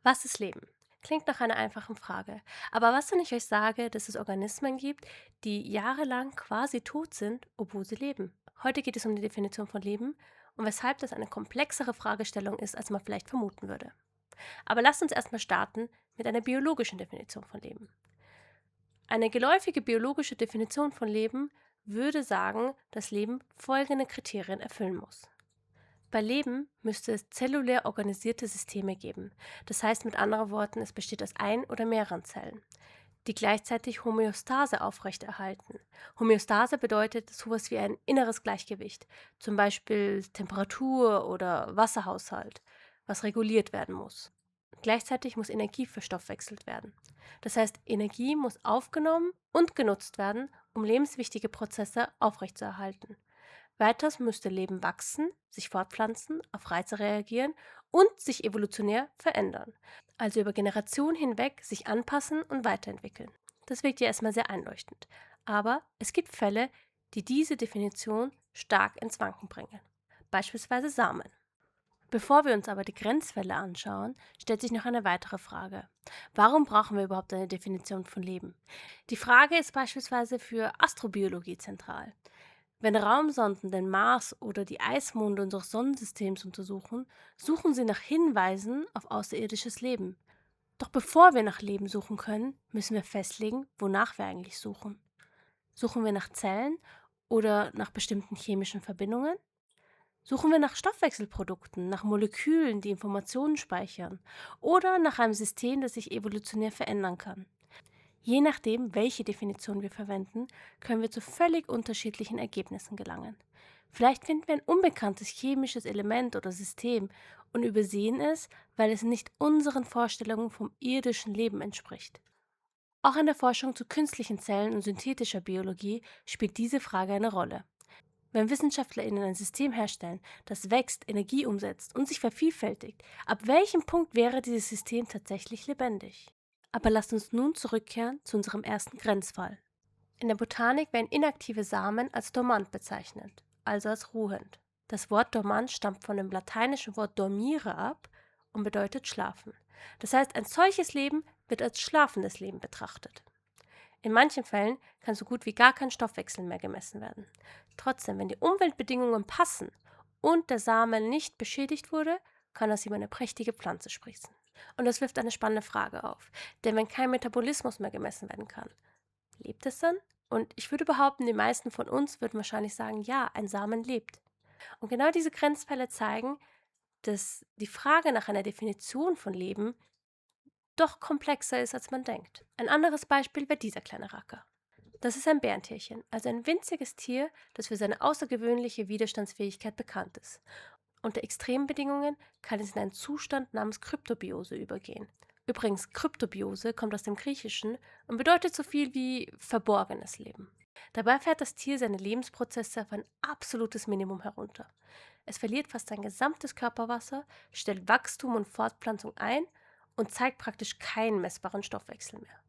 Was ist Leben? Klingt nach einer einfachen Frage. Aber was, wenn ich euch sage, dass es Organismen gibt, die jahrelang quasi tot sind, obwohl sie leben? Heute geht es um die Definition von Leben und weshalb das eine komplexere Fragestellung ist, als man vielleicht vermuten würde. Aber lasst uns erstmal starten mit einer biologischen Definition von Leben. Eine geläufige biologische Definition von Leben würde sagen, dass Leben folgende Kriterien erfüllen muss. Bei Leben müsste es zellulär organisierte Systeme geben. Das heißt mit anderen Worten, es besteht aus ein oder mehreren Zellen, die gleichzeitig Homöostase aufrechterhalten. Homöostase bedeutet sowas wie ein inneres Gleichgewicht, zum Beispiel Temperatur oder Wasserhaushalt, was reguliert werden muss. Gleichzeitig muss Energie verstoffwechselt werden. Das heißt, Energie muss aufgenommen und genutzt werden, um lebenswichtige Prozesse aufrechtzuerhalten. Weiters müsste Leben wachsen, sich fortpflanzen, auf Reize reagieren und sich evolutionär verändern. Also über Generationen hinweg sich anpassen und weiterentwickeln. Das wirkt ja erstmal sehr einleuchtend. Aber es gibt Fälle, die diese Definition stark ins Wanken bringen. Beispielsweise Samen. Bevor wir uns aber die Grenzfälle anschauen, stellt sich noch eine weitere Frage. Warum brauchen wir überhaupt eine Definition von Leben? Die Frage ist beispielsweise für Astrobiologie zentral. Wenn Raumsonden den Mars oder die Eismonde unseres Sonnensystems untersuchen, suchen sie nach Hinweisen auf außerirdisches Leben. Doch bevor wir nach Leben suchen können, müssen wir festlegen, wonach wir eigentlich suchen. Suchen wir nach Zellen oder nach bestimmten chemischen Verbindungen? Suchen wir nach Stoffwechselprodukten, nach Molekülen, die Informationen speichern, oder nach einem System, das sich evolutionär verändern kann? Je nachdem, welche Definition wir verwenden, können wir zu völlig unterschiedlichen Ergebnissen gelangen. Vielleicht finden wir ein unbekanntes chemisches Element oder System und übersehen es, weil es nicht unseren Vorstellungen vom irdischen Leben entspricht. Auch in der Forschung zu künstlichen Zellen und synthetischer Biologie spielt diese Frage eine Rolle. Wenn WissenschaftlerInnen ein System herstellen, das wächst, Energie umsetzt und sich vervielfältigt, ab welchem Punkt wäre dieses System tatsächlich lebendig? Aber lasst uns nun zurückkehren zu unserem ersten Grenzfall. In der Botanik werden inaktive Samen als dormant bezeichnet, also als ruhend. Das Wort dormant stammt von dem lateinischen Wort dormire ab und bedeutet schlafen. Das heißt, ein solches Leben wird als schlafendes Leben betrachtet. In manchen Fällen kann so gut wie gar kein Stoffwechsel mehr gemessen werden. Trotzdem, wenn die Umweltbedingungen passen und der Samen nicht beschädigt wurde, kann aus ihm eine prächtige Pflanze sprießen. Und das wirft eine spannende Frage auf, denn wenn kein Metabolismus mehr gemessen werden kann, lebt es dann? Und ich würde behaupten, die meisten von uns würden wahrscheinlich sagen, ja, ein Samen lebt. Und genau diese Grenzfälle zeigen, dass die Frage nach einer Definition von Leben doch komplexer ist, als man denkt. Ein anderes Beispiel wäre dieser kleine Racker. Das ist ein Bärentierchen, also ein winziges Tier, das für seine außergewöhnliche Widerstandsfähigkeit bekannt ist. Unter extremen Bedingungen kann es in einen Zustand namens Kryptobiose übergehen. Übrigens, Kryptobiose kommt aus dem Griechischen und bedeutet so viel wie verborgenes Leben. Dabei fährt das Tier seine Lebensprozesse auf ein absolutes Minimum herunter. Es verliert fast sein gesamtes Körperwasser, stellt Wachstum und Fortpflanzung ein und zeigt praktisch keinen messbaren Stoffwechsel mehr.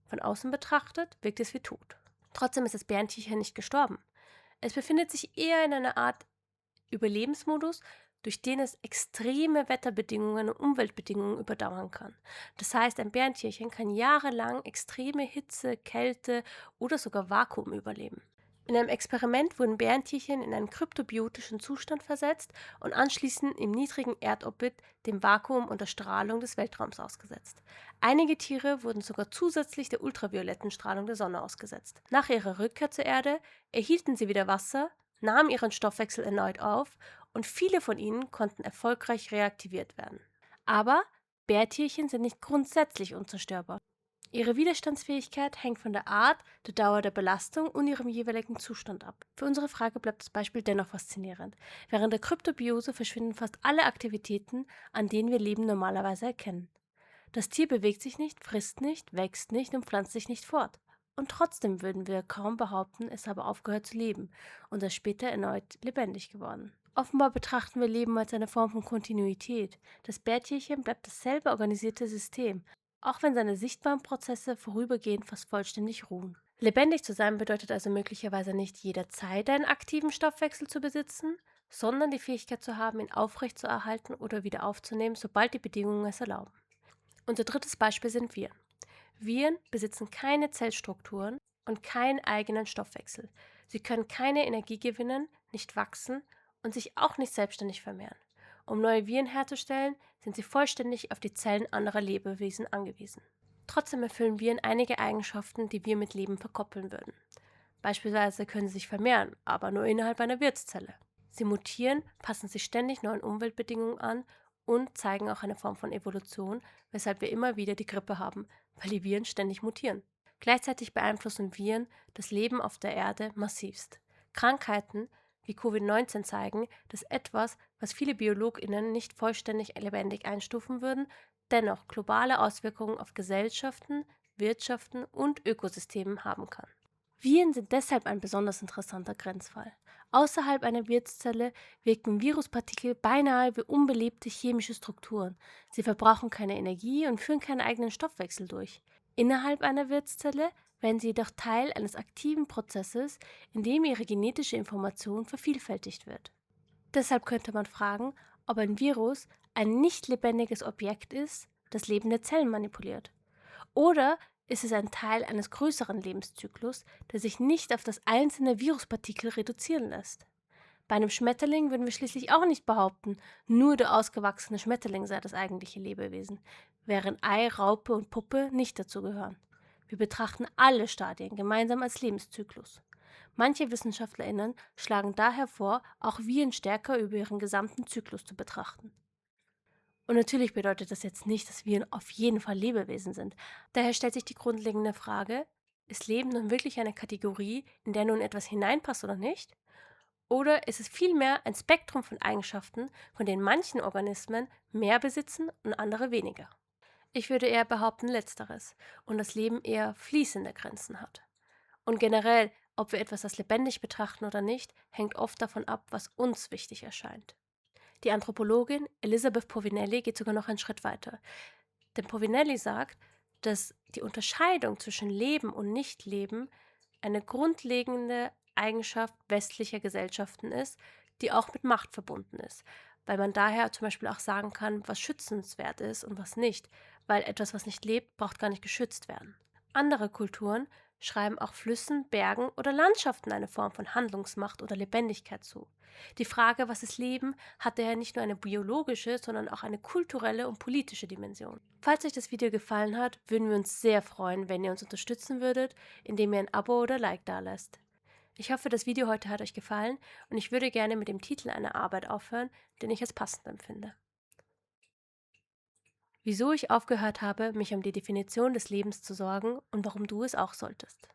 Von außen betrachtet wirkt es wie tot. Trotzdem ist das Bärentierchen nicht gestorben. Es befindet sich eher in einer Art Überlebensmodus, durch den es extreme Wetterbedingungen und Umweltbedingungen überdauern kann. Das heißt, ein Bärentierchen kann jahrelang extreme Hitze, Kälte oder sogar Vakuum überleben. In einem Experiment wurden Bärentierchen in einen kryptobiotischen Zustand versetzt und anschließend im niedrigen Erdorbit dem Vakuum und der Strahlung des Weltraums ausgesetzt. Einige Tiere wurden sogar zusätzlich der ultravioletten Strahlung der Sonne ausgesetzt. Nach ihrer Rückkehr zur Erde erhielten sie wieder Wasser, nahmen ihren Stoffwechsel erneut auf und viele von ihnen konnten erfolgreich reaktiviert werden. Aber Bärtierchen sind nicht grundsätzlich unzerstörbar. Ihre Widerstandsfähigkeit hängt von der Art, der Dauer der Belastung und ihrem jeweiligen Zustand ab. Für unsere Frage bleibt das Beispiel dennoch faszinierend. Während der Kryptobiose verschwinden fast alle Aktivitäten, an denen wir Leben normalerweise erkennen. Das Tier bewegt sich nicht, frisst nicht, wächst nicht und pflanzt sich nicht fort. Und trotzdem würden wir kaum behaupten, es habe aufgehört zu leben und sei später erneut lebendig geworden. Offenbar betrachten wir Leben als eine Form von Kontinuität. Das Bärtierchen bleibt dasselbe organisierte System, auch wenn seine sichtbaren Prozesse vorübergehend fast vollständig ruhen. Lebendig zu sein bedeutet also möglicherweise nicht jederzeit einen aktiven Stoffwechsel zu besitzen, sondern die Fähigkeit zu haben, ihn aufrechtzuerhalten oder wieder aufzunehmen, sobald die Bedingungen es erlauben. Unser drittes Beispiel sind Viren. Viren besitzen keine Zellstrukturen und keinen eigenen Stoffwechsel. Sie können keine Energie gewinnen, nicht wachsen und sich auch nicht selbstständig vermehren. Um neue Viren herzustellen, sind sie vollständig auf die Zellen anderer Lebewesen angewiesen. Trotzdem erfüllen Viren einige Eigenschaften, die wir mit Leben verkoppeln würden. Beispielsweise können sie sich vermehren, aber nur innerhalb einer Wirtszelle. Sie mutieren, passen sich ständig neuen Umweltbedingungen an und zeigen auch eine Form von Evolution, weshalb wir immer wieder die Grippe haben, weil die Viren ständig mutieren. Gleichzeitig beeinflussen Viren das Leben auf der Erde massivst. Krankheiten wie Covid-19 zeigen, dass etwas, was viele BiologInnen nicht vollständig lebendig einstufen würden, dennoch globale Auswirkungen auf Gesellschaften, Wirtschaften und Ökosystemen haben kann. Viren sind deshalb ein besonders interessanter Grenzfall. Außerhalb einer Wirtszelle wirken Viruspartikel beinahe wie unbelebte chemische Strukturen. Sie verbrauchen keine Energie und führen keinen eigenen Stoffwechsel durch. Innerhalb einer Wirtszelle werden sie jedoch Teil eines aktiven Prozesses, in dem ihre genetische Information vervielfältigt wird. Deshalb könnte man fragen, ob ein Virus ein nicht lebendiges Objekt ist, das lebende Zellen manipuliert. Oder ist es ein Teil eines größeren Lebenszyklus, der sich nicht auf das einzelne Viruspartikel reduzieren lässt? Bei einem Schmetterling würden wir schließlich auch nicht behaupten, nur der ausgewachsene Schmetterling sei das eigentliche Lebewesen, während Ei, Raupe und Puppe nicht dazu gehören. Wir betrachten alle Stadien gemeinsam als Lebenszyklus. Manche WissenschaftlerInnen schlagen daher vor, auch Viren stärker über ihren gesamten Zyklus zu betrachten. Und natürlich bedeutet das jetzt nicht, dass Viren auf jeden Fall Lebewesen sind. Daher stellt sich die grundlegende Frage, ist Leben nun wirklich eine Kategorie, in der nun etwas hineinpasst oder nicht? Oder ist es vielmehr ein Spektrum von Eigenschaften, von denen manchen Organismen mehr besitzen und andere weniger? Ich würde eher behaupten letzteres und das Leben eher fließende Grenzen hat. Und generell, ob wir etwas als lebendig betrachten oder nicht, hängt oft davon ab, was uns wichtig erscheint. Die Anthropologin Elisabeth Povinelli geht sogar noch einen Schritt weiter. Denn Povinelli sagt, dass die Unterscheidung zwischen Leben und Nichtleben eine grundlegende Eigenschaft westlicher Gesellschaften ist, die auch mit Macht verbunden ist, weil man daher zum Beispiel auch sagen kann, was schützenswert ist und was nicht, weil etwas, was nicht lebt, braucht gar nicht geschützt werden. Andere Kulturen schreiben auch Flüssen, Bergen oder Landschaften eine Form von Handlungsmacht oder Lebendigkeit zu. Die Frage, was ist Leben, hat daher nicht nur eine biologische, sondern auch eine kulturelle und politische Dimension. Falls euch das Video gefallen hat, würden wir uns sehr freuen, wenn ihr uns unterstützen würdet, indem ihr ein Abo oder Like dalasst. Ich hoffe, das Video heute hat euch gefallen und ich würde gerne mit dem Titel einer Arbeit aufhören, den ich als passend empfinde. Wieso ich aufgehört habe, mich um die Definition des Lebens zu sorgen und warum du es auch solltest.